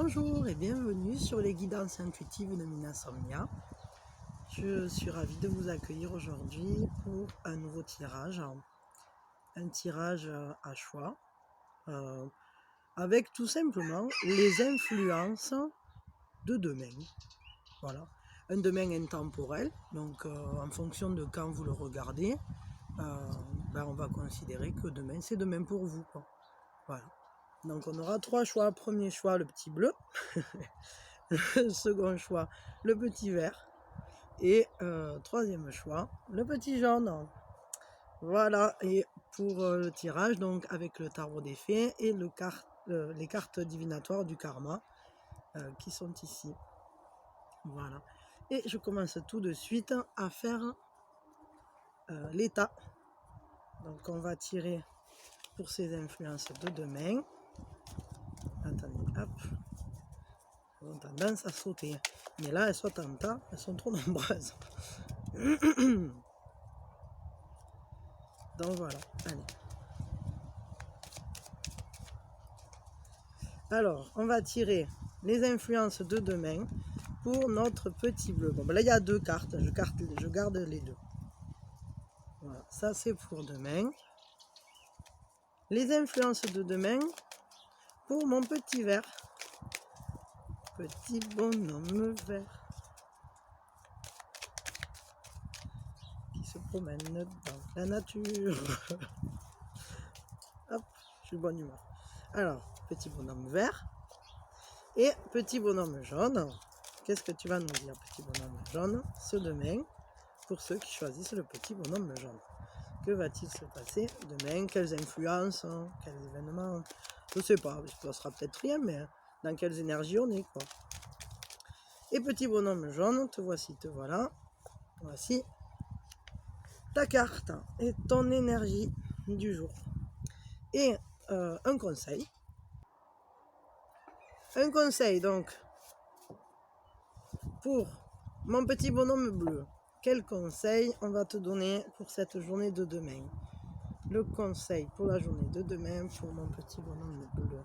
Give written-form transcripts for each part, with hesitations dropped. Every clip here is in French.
Bonjour et bienvenue sur les guidances intuitives de Minasomnia. Je suis ravie de vous accueillir aujourd'hui pour un nouveau tirage. Un tirage à choix avec tout simplement les influences de demain. Voilà, un demain intemporel, donc en fonction de quand vous le regardez, on va considérer que demain c'est demain pour vous, quoi. Voilà. Donc on aura trois choix. Premier choix, le petit bleu. Le second choix, le petit vert. Et troisième choix, le petit jaune. Voilà, et pour le tirage, donc avec le tarot des fées et les cartes divinatoires du karma qui sont ici. Voilà. Et je commence tout de suite à faire l'état. Donc on va tirer pour ces influences de demain. Attendez, hop. Elles ont tendance à sauter. Mais là, elles sont en tas, elles sont trop nombreuses. Donc voilà, allez. Alors, on va tirer les influences de demain pour notre petit bleu. Bon, ben là, il y a deux cartes, je garde les deux. Voilà, ça c'est pour demain. Les influences de demain pour mon petit vert. Petit bonhomme vert qui se promène dans la nature. Hop, je suis de bonne humeur. Alors, petit bonhomme vert et petit bonhomme jaune. Qu'est-ce que tu vas nous dire, petit bonhomme jaune, ce demain, pour ceux qui choisissent le petit bonhomme jaune? Que va-t-il se passer demain? Quelles influences, quels événements? Je ne sais pas, il ne se passera peut-être rien, mais dans quelles énergies on est, quoi. Et petit bonhomme jaune, te voici, te voilà. Voici ta carte et ton énergie du jour. Et un conseil. Un conseil, donc, pour mon petit bonhomme bleu. Quel conseil on va te donner pour cette journée de demain? Le conseil pour la journée de demain pour mon petit bonhomme bleu.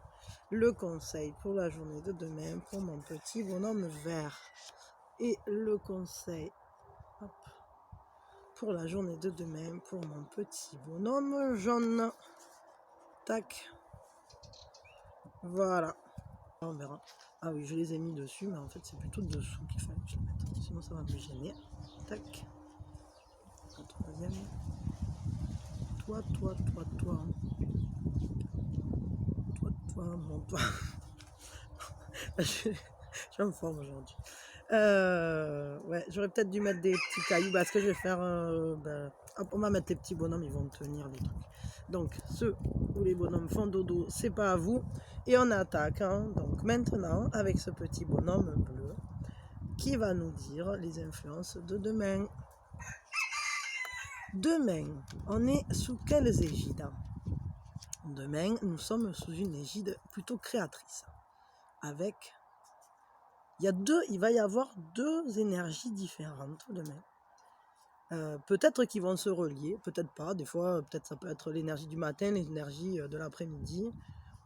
Le conseil pour la journée de demain pour mon petit bonhomme vert. Et le conseil pour la journée de demain pour mon petit bonhomme jaune. Tac. Voilà. On verra. Ah oui, je les ai mis dessus, mais en fait c'est plutôt dessous qu'il fallait que je le mette. Sinon ça va me gêner. Tac. Le troisième. Toi, mon toi. Je suis en forme aujourd'hui. Ouais, j'aurais peut-être dû mettre des petits cailloux. Ce que je vais faire, hop, on va mettre les petits bonhommes, ils vont tenir les trucs. Donc, ceux où les bonhommes font dodo, c'est pas à vous. Et on attaque. Donc, maintenant, avec ce petit bonhomme bleu, qui va nous dire les influences de demain. Demain, on est sous quelles égides? Demain, nous sommes sous une égide plutôt créatrice. Avec, il va y avoir deux énergies différentes demain. Peut-être qu'ils vont se relier, peut-être pas. Des fois, peut-être ça peut être l'énergie du matin, l'énergie de l'après-midi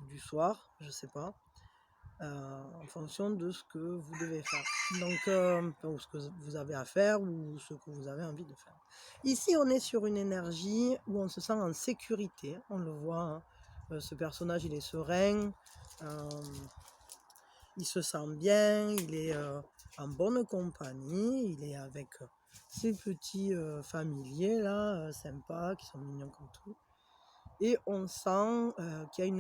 ou du soir, je sais pas. En fonction de ce que vous devez faire. Donc, ou ce que vous avez à faire ou ce que vous avez envie de faire. Ici, on est sur une énergie où on se sent en sécurité. On le voit, ce personnage, il est serein, il se sent bien, il est en bonne compagnie, il est avec ses petits familiers là, sympas, qui sont mignons comme tout. Et on sent qu'il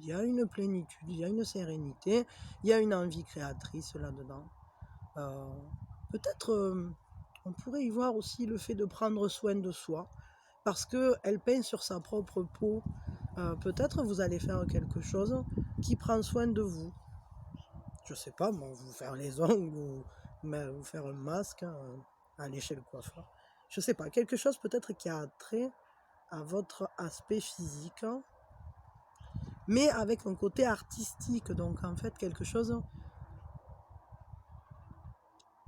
y a une plénitude, il y a une sérénité, il y a une envie créatrice là-dedans. Peut-être on pourrait y voir aussi le fait de prendre soin de soi, parce qu'elle peint sur sa propre peau. Peut-être vous allez faire quelque chose qui prend soin de vous. Je sais pas, bon, vous faire les ongles ou vous faire un masque, aller chez le coiffeur. Je sais pas, quelque chose peut-être qui a trait à votre aspect physique, mais avec un côté artistique, donc en fait quelque chose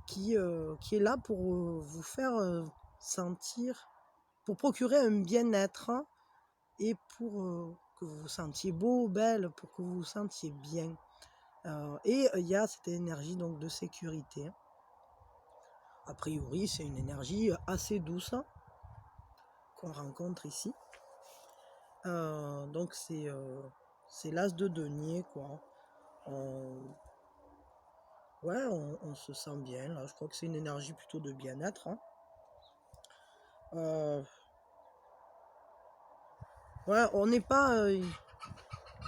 qui est là pour vous faire sentir, pour procurer un bien-être et pour que vous vous sentiez beau, belle, pour que vous vous sentiez bien. Et il y a cette énergie donc de sécurité. A priori, c'est une énergie assez douce qu'on rencontre ici. Donc c'est l'as de denier, quoi. Ouais, on se sent bien, là. Je crois que c'est une énergie plutôt de bien-être. Ouais, on n'est pas...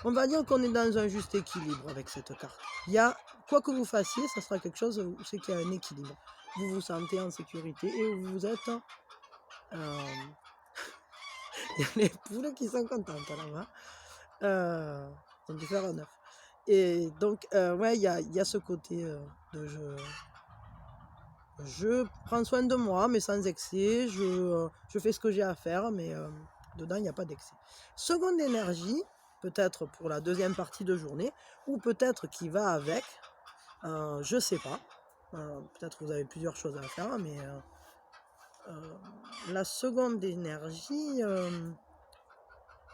on va dire qu'on est dans un juste équilibre avec cette carte. Il y a, quoi que vous fassiez, ça sera quelque chose où c'est qu'il y a un équilibre. Vous vous sentez en sécurité et vous êtes... il y a les poules qui sont contentes là-bas. Ils ont dû faire un œuf. Et donc, ouais, il y a ce côté de je prends soin de moi, mais sans excès. Je fais ce que j'ai à faire, mais dedans, il n'y a pas d'excès. Seconde énergie, peut-être pour la deuxième partie de journée, ou peut-être qui va avec, je ne sais pas. Peut-être que vous avez plusieurs choses à faire, mais la seconde énergie,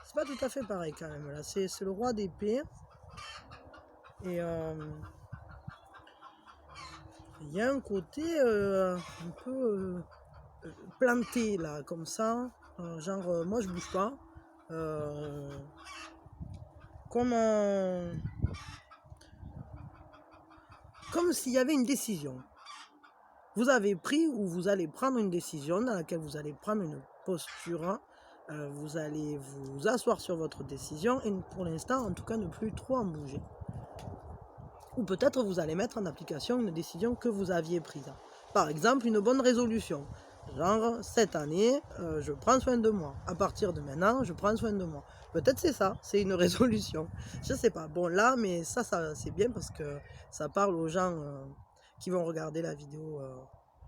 c'est pas tout à fait pareil quand même. Là, c'est le roi d'épée. Et il y a un côté un peu planté là, comme ça. Genre, moi je bouge pas. Comme comme s'il y avait une décision. Vous avez pris ou vous allez prendre une décision dans laquelle vous allez prendre une posture. Vous allez vous asseoir sur votre décision et pour l'instant, en tout cas, ne plus trop en bouger. Ou peut-être vous allez mettre en application une décision que vous aviez prise. Par exemple, une bonne résolution. Genre, cette année, je prends soin de moi. À partir de maintenant, je prends soin de moi. Peut-être c'est ça, c'est une résolution. Je sais pas. Bon, là, mais ça c'est bien parce que ça parle aux gens qui vont regarder la vidéo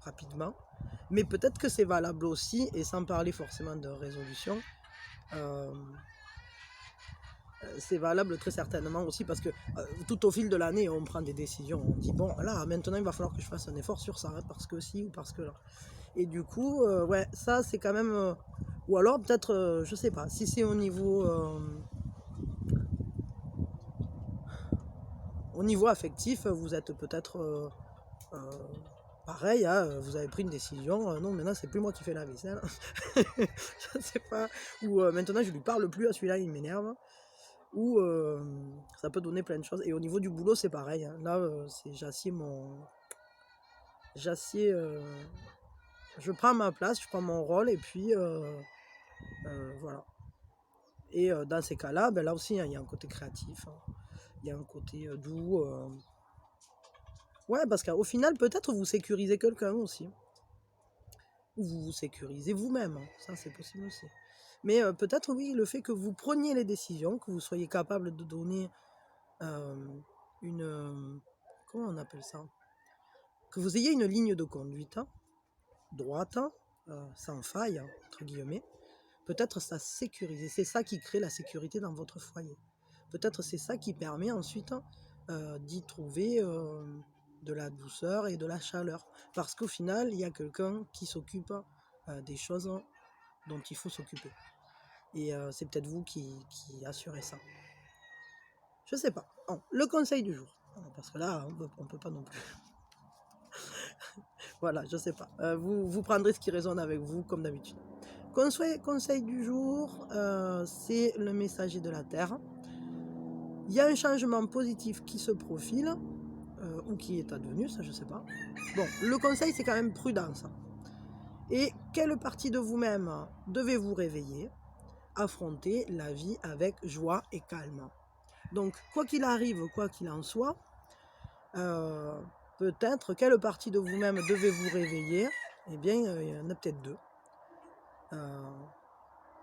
rapidement. Mais peut-être que c'est valable aussi, et sans parler forcément de résolution, c'est valable très certainement aussi parce que tout au fil de l'année, on prend des décisions. On dit, bon, là, maintenant, il va falloir que je fasse un effort sur ça, parce que si ou parce que là. Et du coup, ouais, ça, c'est quand même... ou alors, peut-être, je sais pas, si c'est au niveau affectif, vous êtes peut-être... pareil, hein, vous avez pris une décision, non, maintenant, c'est plus moi qui fais la vaisselle. Je sais pas. Ou maintenant, je lui parle plus à celui-là, il m'énerve. Ou ça peut donner plein de choses. Et au niveau du boulot, c'est pareil. Hein. Là, j'assieds je prends ma place, je prends mon rôle, et puis voilà. Et dans ces cas-là, ben là aussi, il y a un côté créatif. Hein. Il y a un côté doux. Ouais, parce qu'au final, peut-être vous sécurisez quelqu'un aussi. Ou vous vous sécurisez vous-même. Hein. Ça, c'est possible aussi. Mais peut-être, oui, le fait que vous preniez les décisions, que vous soyez capable de donner une... comment on appelle ça? Que vous ayez une ligne de conduite droite, sans faille, entre guillemets, peut-être ça sécurise. C'est ça qui crée la sécurité dans votre foyer. Peut-être c'est ça qui permet ensuite d'y trouver de la douceur et de la chaleur. Parce qu'au final, il y a quelqu'un qui s'occupe des choses dont il faut s'occuper. Et c'est peut-être vous qui assurez ça. Je sais pas. Bon, le conseil du jour. Parce que là, on peut pas non plus. Voilà, je sais pas. Vous prendrez ce qui résonne avec vous, comme d'habitude. Conseil du jour, c'est le messager de la Terre. Il y a un changement positif qui se profile, ou qui est advenu, ça je sais pas. Bon, le conseil c'est quand même prudence. Et quelle partie de vous-même devez-vous réveiller, affronter la vie avec joie et calme. Donc, quoi qu'il arrive, quoi qu'il en soit, peut-être quelle partie de vous-même devez-vous réveiller. Eh bien, il y en a peut-être deux.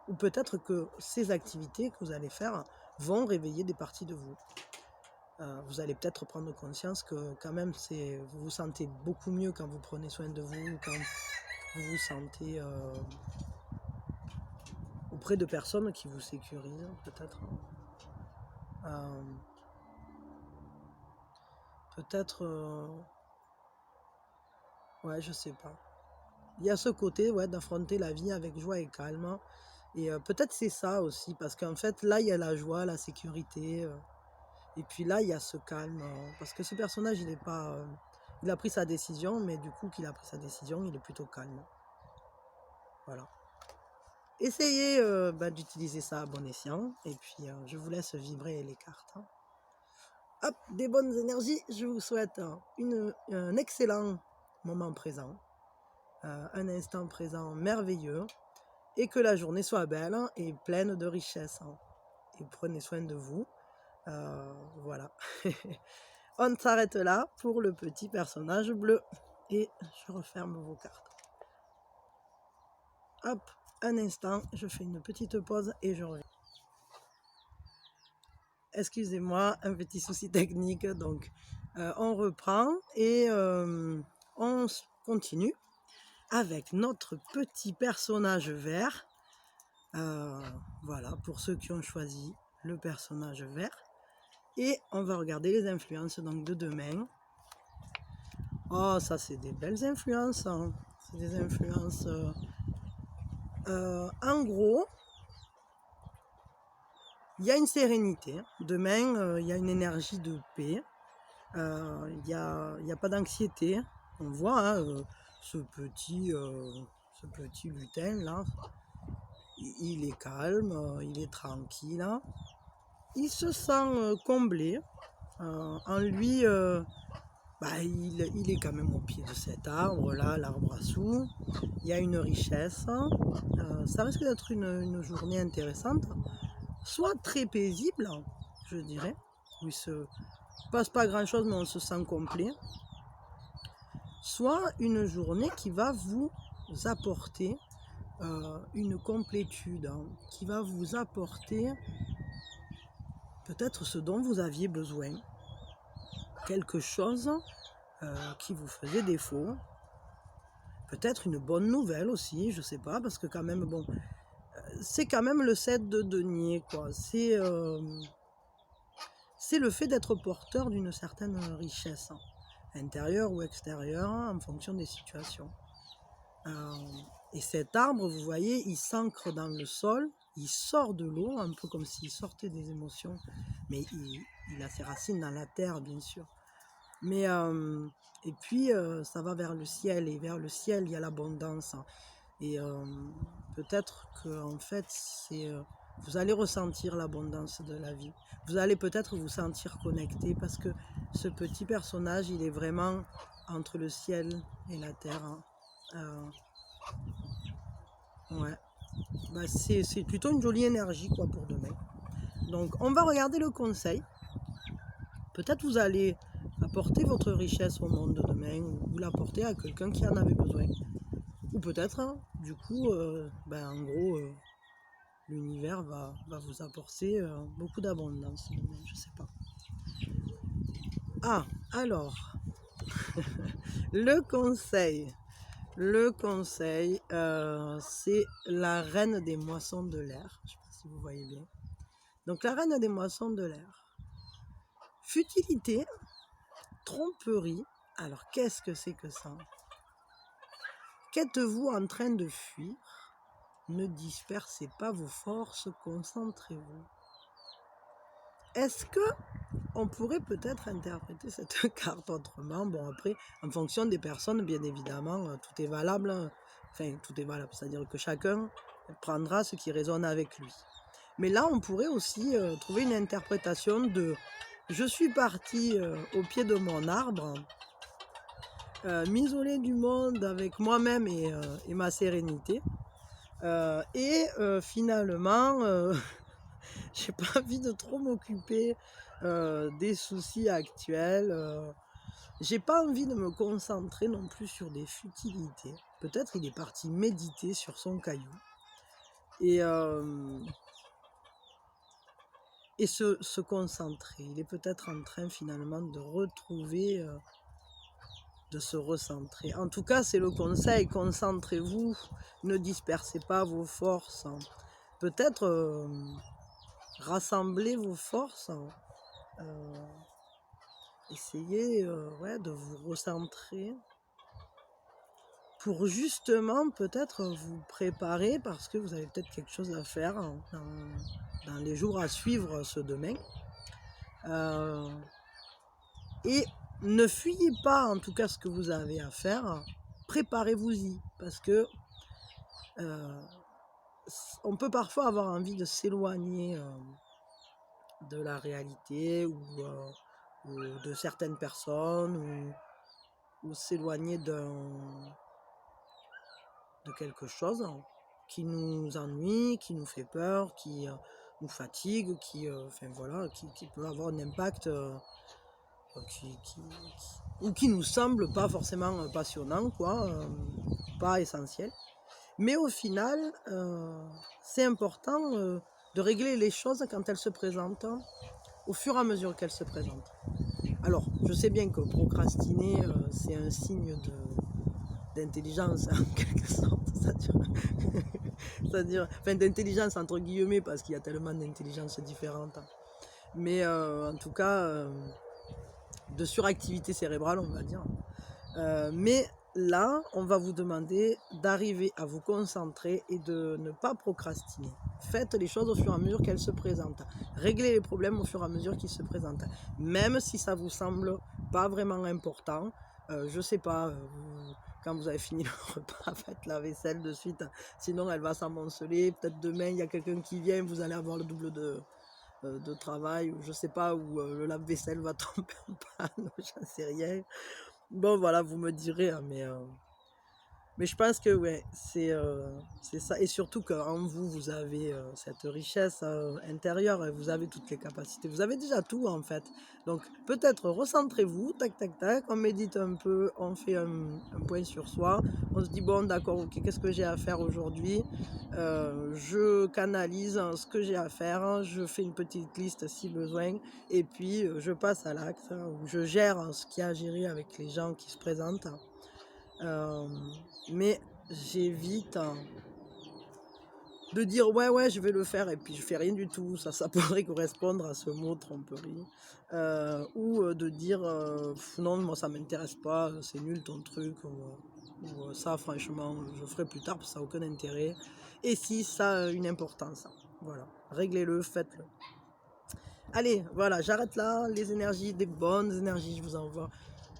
Ou peut-être que ces activités que vous allez faire vont réveiller des parties de vous. Vous allez peut-être prendre conscience que quand même vous vous sentez beaucoup mieux quand vous prenez soin de vous, quand vous vous sentez auprès de personnes qui vous sécurisent, peut-être. Ouais, je sais pas. Il y a ce côté d'affronter la vie avec joie et calme. Et peut-être c'est ça aussi, parce qu'en fait, là, il y a la joie, la sécurité. Et puis là, il y a ce calme, parce que ce personnage, il est pas, il a pris sa décision, mais du coup qu'il a pris sa décision, il est plutôt calme. Voilà. Essayez d'utiliser ça à bon escient, et puis je vous laisse vibrer les cartes. Hein. Hop, des bonnes énergies, je vous souhaite un excellent moment présent, un instant présent merveilleux, et que la journée soit belle et pleine de richesses. Hein. Et prenez soin de vous. Voilà. On s'arrête là pour le petit personnage bleu. Et je referme vos cartes. Hop, un instant, je fais une petite pause et je reviens. Excusez-moi, un petit souci technique. Donc, on reprend et on continue avec notre petit personnage vert. Voilà, pour ceux qui ont choisi le personnage vert. Et on va regarder les influences donc de demain. Oh, ça c'est des belles influences. Hein. C'est des influences... en gros, il y a une sérénité. Demain, il y a une énergie de paix. Il n'y a pas d'anxiété. On voit hein, ce petit lutin là. Il est calme, il est tranquille. Hein. Il se sent comblé. En lui, il est quand même au pied de cet arbre là, l'arbre à sous. Il y a une richesse. Ça risque d'être une journée intéressante. Soit très paisible, je dirais, où il se passe pas grand chose mais on se sent complet, soit une journée qui va vous apporter une complétude, hein, qui va vous apporter peut-être ce dont vous aviez besoin, quelque chose qui vous faisait défaut, peut-être une bonne nouvelle aussi, je sais pas, parce que quand même, bon, c'est quand même le 7 de denier, quoi, c'est le fait d'être porteur d'une certaine richesse, intérieure ou extérieure, en fonction des situations. Et cet arbre, vous voyez, il s'ancre dans le sol, il sort de l'eau, un peu comme s'il sortait des émotions, mais il a ses racines dans la terre, bien sûr. Mais, et puis, ça va vers le ciel, et vers le ciel, il y a l'abondance. Et peut-être que, en fait, vous allez ressentir l'abondance de la vie. Vous allez peut-être vous sentir connecté, parce que ce petit personnage, il est vraiment entre le ciel et la terre. Hein. Ouais. C'est plutôt une jolie énergie quoi, pour demain. Donc, on va regarder le conseil. Peut-être vous allez apporter votre richesse au monde de demain, ou l'apporter à quelqu'un qui en avait besoin. Ou peut-être, hein, du coup, en gros, l'univers va vous apporter beaucoup d'abondance demain, je sais pas. Ah, alors, le conseil. Le conseil, c'est la reine des moissons de l'air. Je ne sais pas si vous voyez bien. Donc, la reine des moissons de l'air. Futilité, tromperie. Alors, qu'est-ce que c'est que ça? Qu'êtes-vous en train de fuir? Ne dispersez pas vos forces, concentrez-vous. Est-ce que on pourrait peut-être interpréter cette carte autrement? Bon, après, en fonction des personnes, bien évidemment, tout est valable. Enfin, tout est valable, c'est-à-dire que chacun prendra ce qui résonne avec lui. Mais là, on pourrait aussi trouver une interprétation de « Je suis parti au pied de mon arbre, m'isoler du monde avec moi-même et ma sérénité. Finalement, j'ai pas envie de trop m'occuper des soucis actuels. J'ai pas envie de me concentrer non plus sur des futilités. Peut-être il est parti méditer sur son caillou. Et se concentrer. Il est peut-être en train finalement de retrouver, de se recentrer. En tout cas, c'est le conseil, concentrez-vous, ne dispersez pas vos forces. Peut-être rassemblez vos forces. Essayez de vous recentrer pour justement peut-être vous préparer, parce que vous avez peut-être quelque chose à faire dans les jours à suivre ce demain. Et ne fuyez pas en tout cas ce que vous avez à faire, préparez-vous-y, parce que on peut parfois avoir envie de s'éloigner de la réalité ou de certaines personnes ou s'éloigner de quelque chose qui nous ennuie, qui nous fait peur, qui nous fatigue, enfin, voilà, qui peut avoir un impact ou qui nous semble pas forcément passionnant, quoi, pas essentiel. Mais au final, c'est important de régler les choses quand elles se présentent, au fur et à mesure qu'elles se présentent. Alors, je sais bien que procrastiner, c'est un signe d'intelligence en quelque sorte, c'est-à-dire, enfin d'intelligence entre guillemets, parce qu'il y a tellement d'intelligences différentes. Mais en tout cas, de suractivité cérébrale, on va dire. Mais là, on va vous demander d'arriver à vous concentrer et de ne pas procrastiner. Faites les choses au fur et à mesure qu'elles se présentent. Réglez les problèmes au fur et à mesure qu'ils se présentent. Même si ça vous semble pas vraiment important, je sais pas, quand vous avez fini le repas, faites la vaisselle de suite, sinon elle va s'amonceler. Peut-être demain, il y a quelqu'un qui vient, vous allez avoir le double de travail, ou je sais pas, où le lave-vaisselle va tomber en panne, j'en sais rien. Bon, voilà, vous me direz, hein, mais je pense que ouais, c'est ça. Et surtout qu'en vous, vous avez cette richesse intérieure, et vous avez toutes les capacités. Vous avez déjà tout, en fait. Donc, peut-être recentrez-vous, tac, tac, tac, on médite un peu, on fait un point sur soi. On se dit, bon, d'accord, ok, qu'est-ce que j'ai à faire aujourd'hui? Je canalise ce que j'ai à faire, je fais une petite liste si besoin, et puis je passe à l'acte, ou je gère ce qu'il y a à gérer avec les gens qui se présentent. Mais j'évite de dire ouais je vais le faire et puis je fais rien du tout, ça pourrait correspondre à ce mot tromperie, ou de dire non, moi ça m'intéresse pas, c'est nul ton truc, ou ça franchement je ferai plus tard parce que ça n'a aucun intérêt. Et si ça a une importance, voilà, réglez-le, faites-le. Allez, voilà, j'arrête là. Les énergies, des bonnes énergies, je vous envoie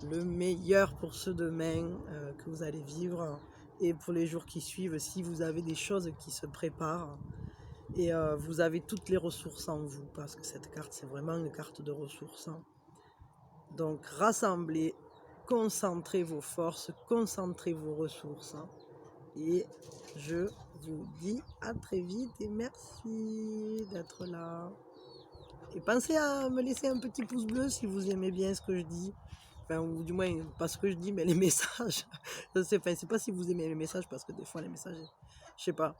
le meilleur pour ce demain que vous allez vivre, et pour les jours qui suivent, si vous avez des choses qui se préparent. Et vous avez toutes les ressources en vous, parce que cette carte, c'est vraiment une carte de ressources. Donc, rassemblez, concentrez vos forces, concentrez vos ressources. Et je vous dis à très vite et merci d'être là. Et pensez à me laisser un petit pouce bleu si vous aimez bien ce que je dis. Enfin, ou du moins, pas ce que je dis, mais les messages. Je sais, enfin, c'est pas si vous aimez les messages, parce que des fois, les messages, je sais pas.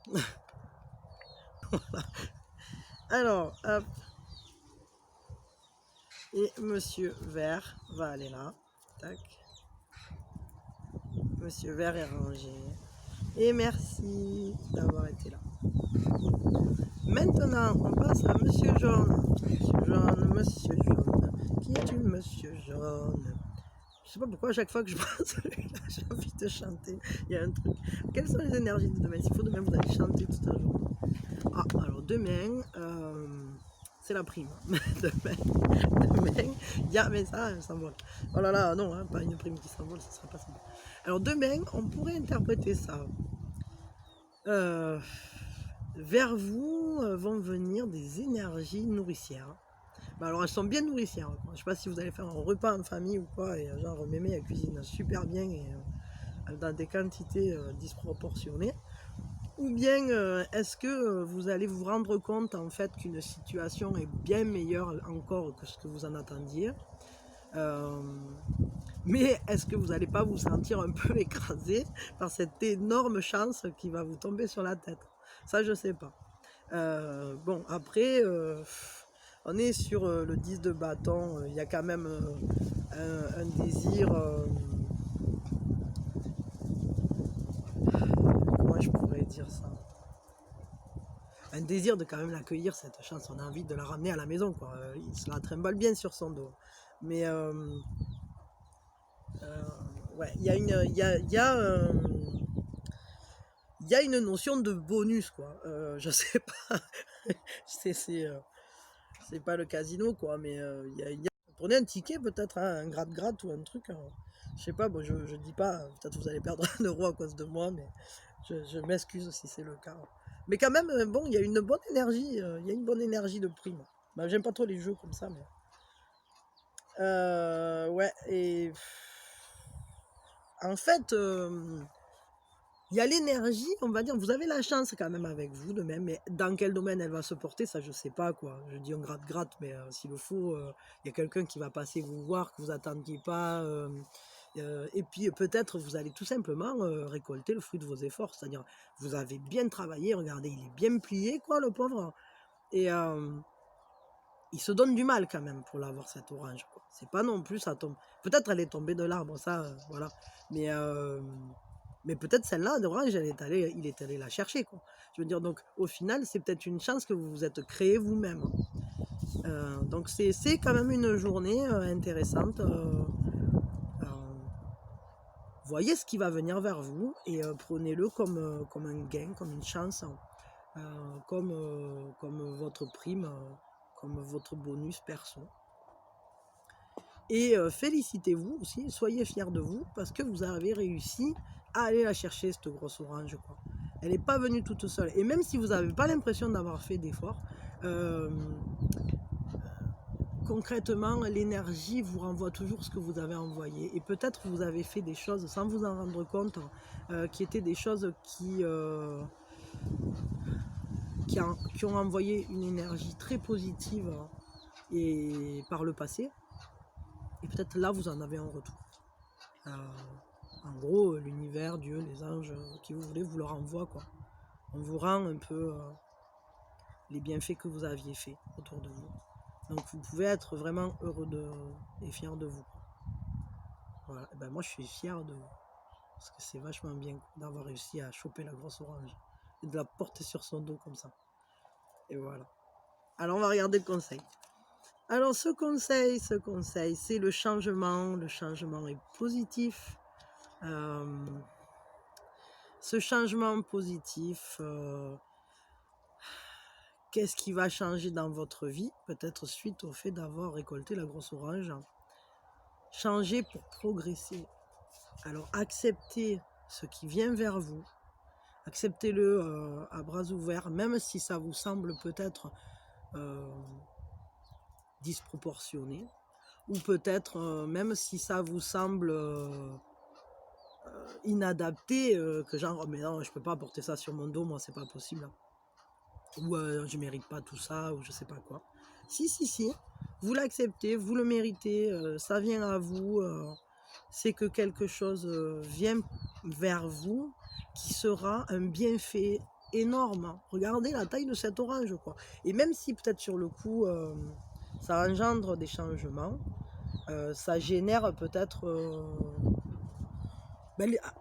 Voilà. Alors, hop. Et Monsieur Vert va aller là. Tac. Monsieur Vert est rangé. Et merci d'avoir été là. Maintenant, on passe à Monsieur Jaune. Monsieur Jaune, Monsieur Jaune. Qui es-tu, Monsieur Jaune? Je sais pas pourquoi à chaque fois que je passe celui-là, j'ai envie de chanter. Il y a un truc. Quelles sont les énergies de demain? S'il faut demain, vous allez chanter toute la journée. Ah, alors demain, c'est la prime. demain, il y a, mais ça s'envole. Oh là là, non, hein, pas une prime qui s'envole, ça sera pas ça. Alors demain, on pourrait interpréter ça. Vers vous vont venir des énergies nourricières. Bah alors elles sont bien nourricières. Je sais pas si vous allez faire un repas en famille ou quoi, et genre mémé elle cuisine super bien et dans des quantités disproportionnées. Ou bien est-ce que vous allez vous rendre compte en fait qu'une situation est bien meilleure encore que ce que vous en attendiez, mais est-ce que vous n'allez pas vous sentir un peu écrasé par cette énorme chance qui va vous tomber sur la tête? Ça, je sais pas. Bon, après, on est sur le 10 de bâton. Il y a quand même un désir... comment je pourrais dire ça? Un désir de quand même l'accueillir, cette chance. On a envie de la ramener à la maison, quoi. Il se la trimballe bien sur son dos. Mais... ouais, il y a une... il y a une notion de bonus, quoi. Je sais pas. c'est pas le casino, quoi, mais prenez un ticket peut-être, hein, un gratte-gratte ou un truc, hein. Je sais pas, bon, je dis pas, peut-être vous allez perdre un euro à cause de moi, mais je m'excuse si c'est le cas. Mais quand même, bon, il y a une bonne énergie, il y a une bonne énergie de prime. Bah, j'aime pas trop les jeux comme ça, mais... ouais, et... En fait, il y a l'énergie, on va dire, vous avez la chance quand même avec vous de même, mais dans quel domaine elle va se porter, ça je sais pas quoi. Je dis on gratte-gratte, mais s'il le faut, il y a quelqu'un qui va passer vous voir, que vous attendiez pas, et puis peut-être vous allez tout simplement récolter le fruit de vos efforts, c'est-à-dire vous avez bien travaillé, regardez, il est bien plié quoi le pauvre, et il se donne du mal quand même pour l'avoir cette orange, quoi. C'est pas non plus ça tombe. Peut-être elle est tombée de l'arbre, ça, voilà. Mais peut-être celle-là d'orange, il est allé la chercher, quoi. Je veux dire, donc au final, c'est peut-être une chance que vous vous êtes créé vous-même. Donc c'est quand même une journée intéressante. Voyez ce qui va venir vers vous et prenez-le comme un gain, comme une chance, comme votre prime, comme votre bonus perso. Et félicitez-vous aussi, soyez fiers de vous parce que vous avez réussi à aller la chercher, cette grosse orange, quoi. Elle n'est pas venue toute seule. Et même si vous n'avez pas l'impression d'avoir fait d'efforts, concrètement, l'énergie vous renvoie toujours ce que vous avez envoyé. Et peut-être vous avez fait des choses sans vous en rendre compte, qui étaient des choses qui ont envoyé une énergie très positive et par le passé. Et peut-être là, vous en avez un retour. En gros, l'univers, Dieu, les anges, qui vous voulez, vous leur envoie, quoi. On vous rend un peu les bienfaits que vous aviez faits autour de vous. Donc vous pouvez être vraiment heureux et fier de vous. Voilà. Et ben moi je suis fier de vous. Parce que c'est vachement bien d'avoir réussi à choper la grosse orange et de la porter sur son dos comme ça. Et voilà. Alors on va regarder le conseil. Alors ce conseil, c'est le changement. Le changement est positif. Ce changement positif, qu'est-ce qui va changer dans votre vie? Peut-être suite au fait d'avoir récolté la grosse orange. Changer pour progresser. Alors acceptez ce qui vient vers vous. Acceptez-le à bras ouverts, même si ça vous semble peut-être disproportionné. Ou peut-être même si ça vous semble inadapté, que genre, oh, mais non, je peux pas porter ça sur mon dos, moi, c'est pas possible. Ou je mérite pas tout ça, ou je sais pas quoi. Si, vous l'acceptez, vous le méritez, ça vient à vous, c'est que quelque chose vient vers vous qui sera un bienfait énorme. Regardez la taille de cette orange, quoi. Et même si peut-être sur le coup, ça engendre des changements, ça génère peut-être...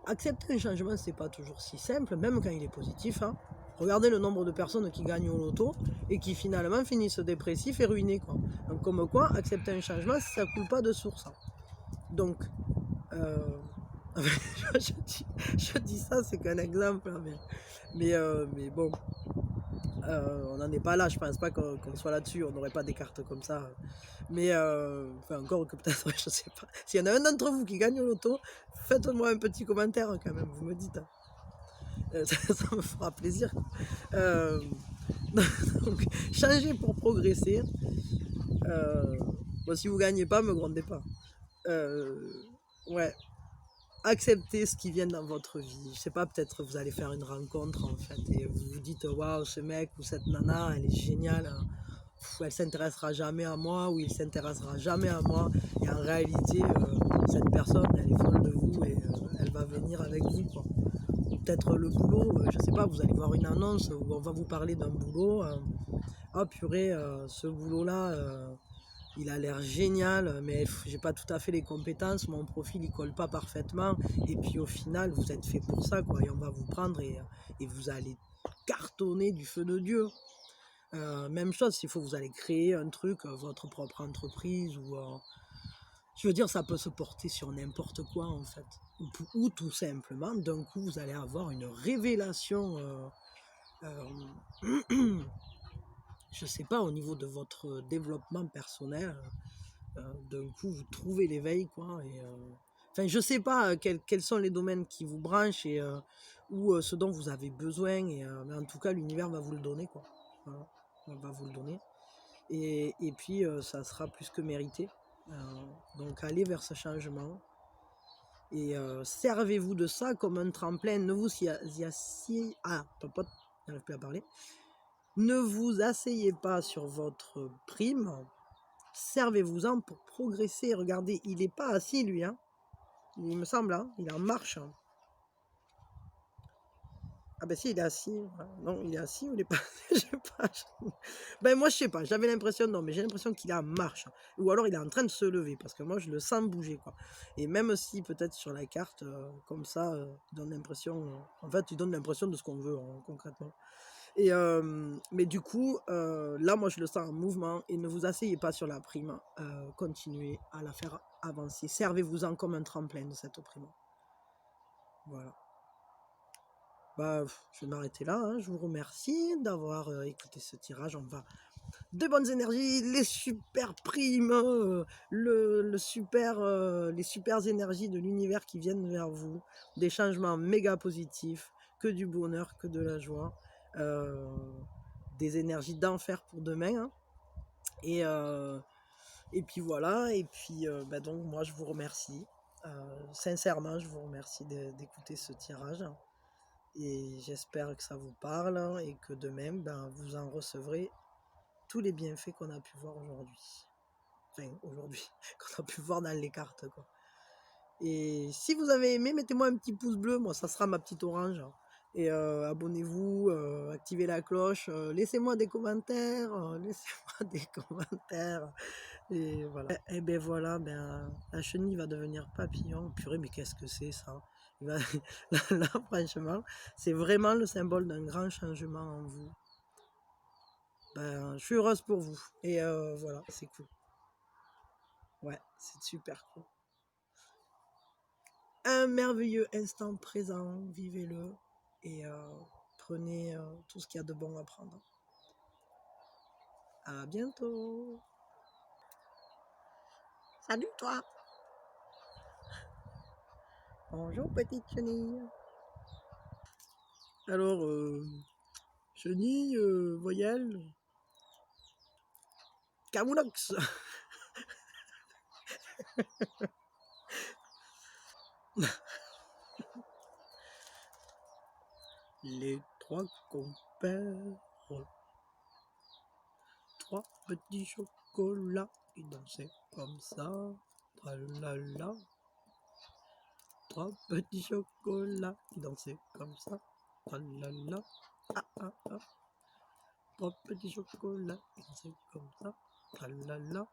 accepter un changement, c'est pas toujours si simple, même quand il est positif, hein. Regardez le nombre de personnes qui gagnent au loto et qui finalement finissent dépressifs et ruinés, quoi. Donc comme quoi, accepter un changement, ça ne coule pas de source. Donc, je dis ça, c'est qu'un exemple, hein, mais bon, on n'en est pas là, je pense pas qu'on soit là-dessus, on n'aurait pas des cartes comme ça. Mais, enfin encore que peut-être, je sais pas. S'il y en a un d'entre vous qui gagne au loto, faites-moi un petit commentaire quand même, vous me dites. Ça me fera plaisir. Donc, changez pour progresser. Bon, si vous gagnez pas, me grondez pas. Ouais. Acceptez ce qui vient dans votre vie. Je sais pas, peut-être vous allez faire une rencontre en fait et vous vous dites waouh, ce mec ou cette nana, elle est géniale. Elle s'intéressera jamais à moi ou il s'intéressera jamais à moi. Et en réalité, cette personne, elle est folle de vous et elle va venir avec vous, quoi. Peut-être le boulot, je sais pas, vous allez voir une annonce où on va vous parler d'un boulot. Ah purée, ce boulot-là, il a l'air génial, mais j'ai pas tout à fait les compétences, mon profil il colle pas parfaitement. Et puis au final, vous êtes fait pour ça, quoi. Et on va vous prendre et vous allez cartonner du feu de Dieu. Même chose, s'il faut, vous allez créer un truc, votre propre entreprise ou... je veux dire, ça peut se porter sur n'importe quoi en fait. Ou tout simplement, d'un coup, vous allez avoir une révélation, je sais pas, au niveau de votre développement personnel, d'un coup, vous trouvez l'éveil, quoi. Enfin, je sais pas quels sont les domaines qui vous branchent ou ce dont vous avez besoin, mais en tout cas, l'univers va vous le donner, quoi. Voilà, on va vous le donner. Et puis, ça sera plus que mérité. Donc, allez vers ce changement. Et servez-vous de ça comme un tremplin. Ne vous y asseyez. Ah, popote, j'arrive plus à parler. Ne vous asseyez pas sur votre prime. Servez-vous-en pour progresser. Regardez, il n'est pas assis, lui. Hein. Il me semble, hein, il est en marche. Ah ben si, il est assis. Non, il est assis ou il est pas je sais pas. Ben moi, je sais pas. J'avais l'impression, non, mais j'ai l'impression qu'il est en marche. Ou alors il est en train de se lever, parce que moi, je le sens bouger, quoi. Et même si peut-être sur la carte, comme ça, il donne l'impression... en fait, il donne l'impression de ce qu'on veut, hein, concrètement. Mais du coup, là, moi, je le sens en mouvement. Et ne vous asseyez pas sur la prime. Continuez à la faire avancer. Servez-vous-en comme un tremplin de cette prime. Voilà. Bah, je vais m'arrêter là. Hein. Je vous remercie d'avoir écouté ce tirage. On va de bonnes énergies, les super primes, le super, les super énergies de l'univers qui viennent vers vous, des changements méga positifs, que du bonheur, que de la joie, des énergies d'enfer pour demain. Hein. Et puis voilà. Et puis bah donc moi je vous remercie. Sincèrement, je vous remercie d'écouter ce tirage. Et j'espère que ça vous parle et que de même, ben, vous en recevrez tous les bienfaits qu'on a pu voir aujourd'hui. Enfin, aujourd'hui, qu'on a pu voir dans les cartes, quoi. Et si vous avez aimé, mettez-moi un petit pouce bleu, moi ça sera ma petite orange. Et abonnez-vous, activez la cloche, laissez-moi des commentaires, laissez-moi des commentaires. Et voilà. Et ben voilà, ben, la chenille va devenir papillon. Purée, mais qu'est-ce que c'est ça? Là, là, franchement, c'est vraiment le symbole d'un grand changement en vous. Ben, je suis heureuse pour vous. Et voilà, c'est cool. Ouais, c'est super cool. Un merveilleux instant présent, vivez-le et prenez tout ce qu'il y a de bon à prendre. À bientôt. Salut toi. Bonjour petite chenille. Alors, chenille, voyelle, Camoulox. Les trois compères. Trois petits chocolats. Ils dansaient comme ça. Tralala. Trois petits chocolats. Ils dansaient comme ça. Tralala. Ah ah ah. Trois petits chocolats. Ils dansaient comme ça. Tralala.